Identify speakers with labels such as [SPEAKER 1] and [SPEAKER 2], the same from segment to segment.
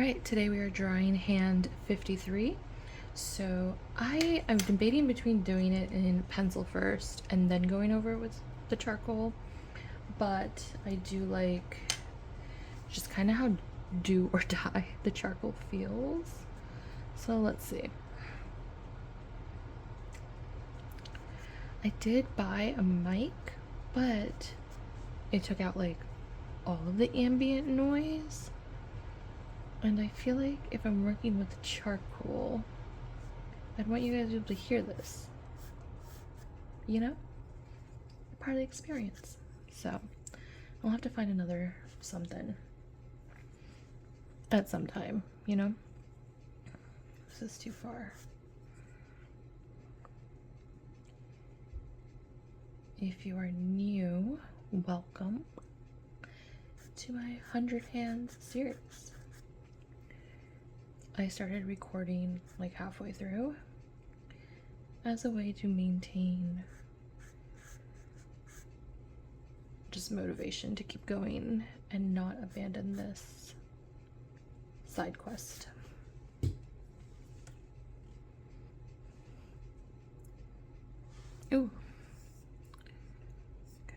[SPEAKER 1] Alright, today we are drawing hand 53. So I'm debating between doing it in pencil first and then going over it with the charcoal, but I do like just kind of how do or die the charcoal feels. So let's see. I did buy a mic, but it took out like all of the ambient noise. And I feel like if I'm working with charcoal, I'd want you guys to be able to hear this. You know? Part of the experience. So, I'll have to find another something. At some time, you know? This is too far. If you are new, welcome to my 100 Hands series. I started recording like halfway through as a way to maintain just motivation to keep going and not abandon this side quest. Ooh. Okay.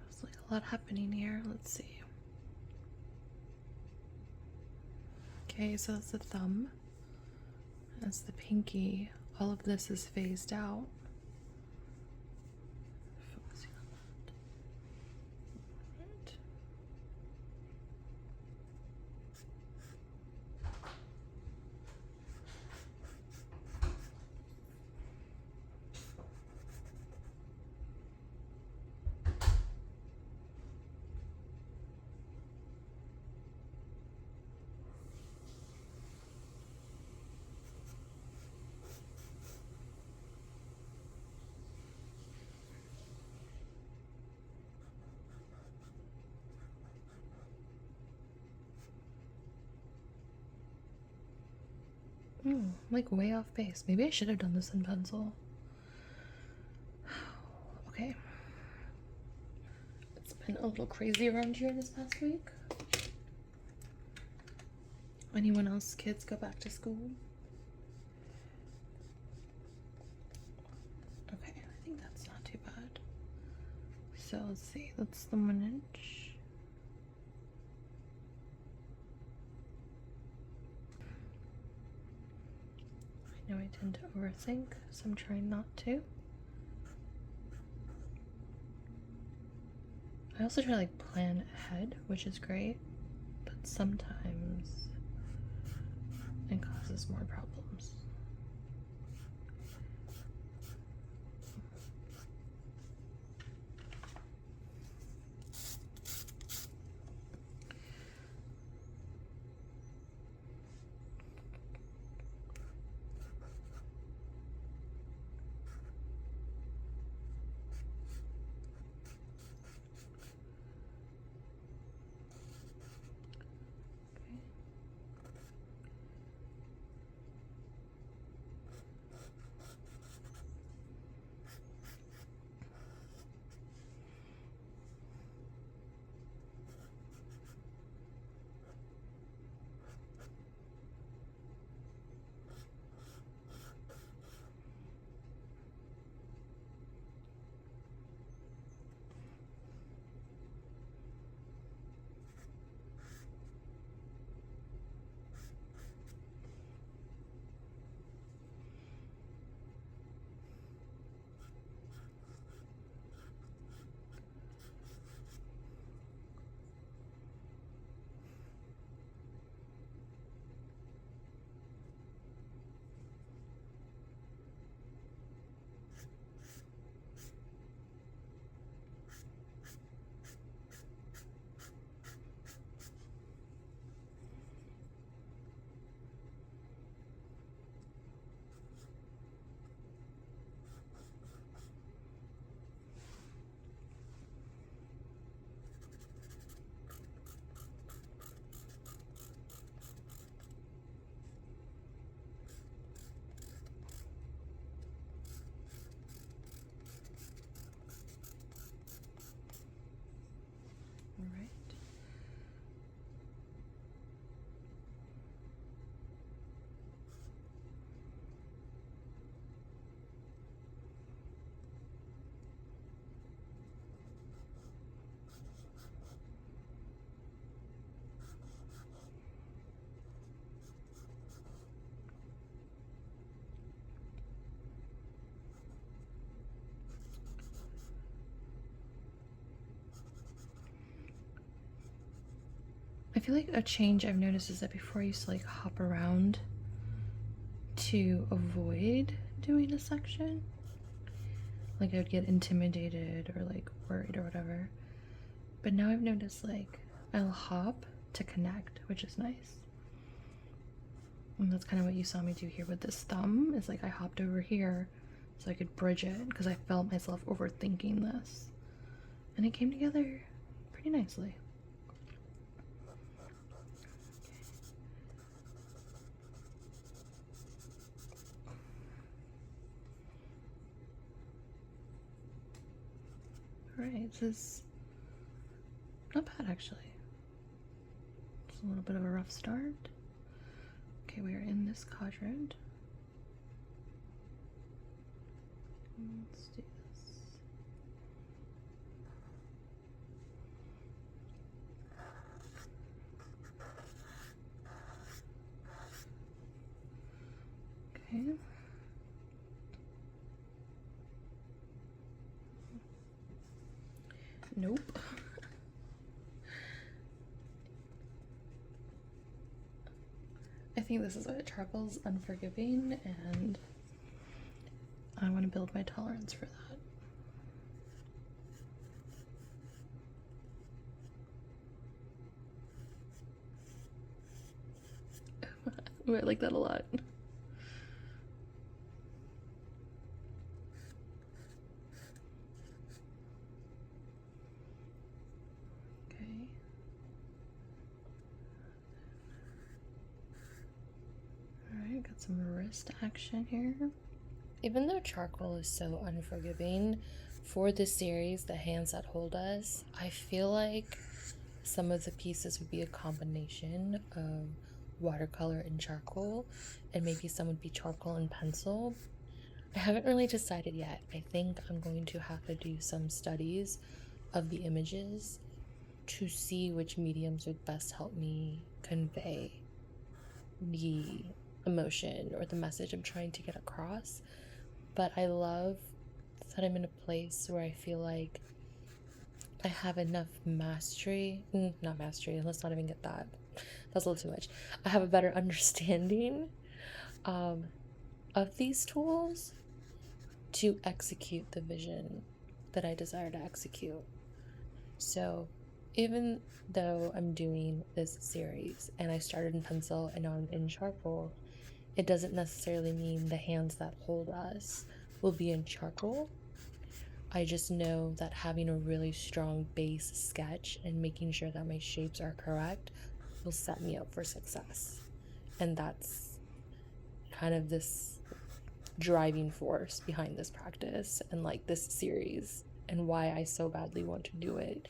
[SPEAKER 1] There's like a lot happening here. Let's see. Okay, so that's the thumb. That's the pinky. All of this is phased out. Focusing on that. Right. Like way off base. Maybe I should have done this in pencil. Okay. It's been a little crazy around here this past week. Anyone else kids go back to school? Okay, I think that's not too bad. So let's see, that's the 1 inch. I know I tend to overthink, so I'm trying not to. I also try to like plan ahead, which is great, but sometimes it causes more problems. I feel like a change I've noticed is that before I used to like hop around to avoid doing a section. Like I would get intimidated or like worried or whatever. But now I've noticed like I'll hop to connect, which is nice. And that's kind of what you saw me do here with this thumb, is like I hopped over here so I could bridge it because I felt myself overthinking this. And it came together pretty nicely. Alright, this is not bad actually. It's a little bit of a rough start. Okay, we are in this quadrant. Let's do this. Okay. Nope. I think this is why charcoal's unforgiving, and I want to build my tolerance for that. Ooh, I like that a lot. Okay. Alright, got some wrist action here. Even though charcoal is so unforgiving, for this series, the hands that hold us, I feel like some of the pieces would be a combination of watercolor and charcoal, and maybe some would be charcoal and pencil. I haven't really decided yet. I think I'm going to have to do some studies of the images to see which mediums would best help me convey the emotion or the message I'm trying to get across. But I love that I'm in a place where I feel like I have enough mastery, not mastery, let's not even get that. That's a little too much. I have a better understanding of these tools to execute the vision that I desire to execute. So even though I'm doing this series and I started in pencil and now I'm in charcoal, it doesn't necessarily mean the hands that hold us will be in charcoal. I just know that having a really strong base sketch and making sure that my shapes are correct will set me up for success. And that's kind of this driving force behind this practice and like this series, and why I so badly want to do it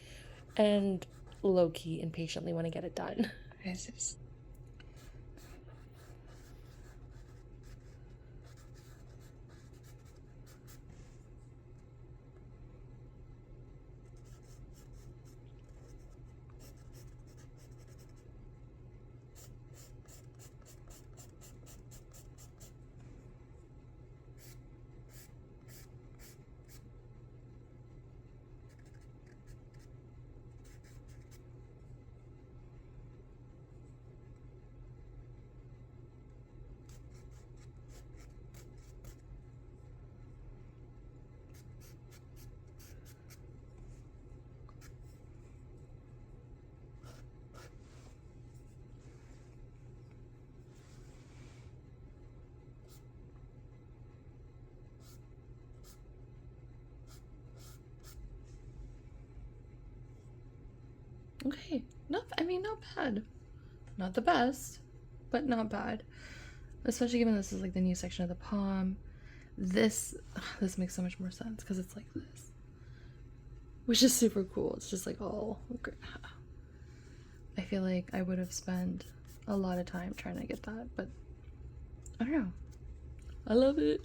[SPEAKER 1] and low-key and patiently want to get it done. Okay, not bad. Not the best, but not bad. Especially given this is like the new section of the palm. This makes so much more sense because it's like this, which is super cool. It's just like all great. I feel like I would have spent a lot of time trying to get that, but I don't know. I love it.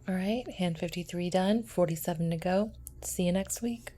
[SPEAKER 1] All right, hand 53 done, 47 to go. See you next week.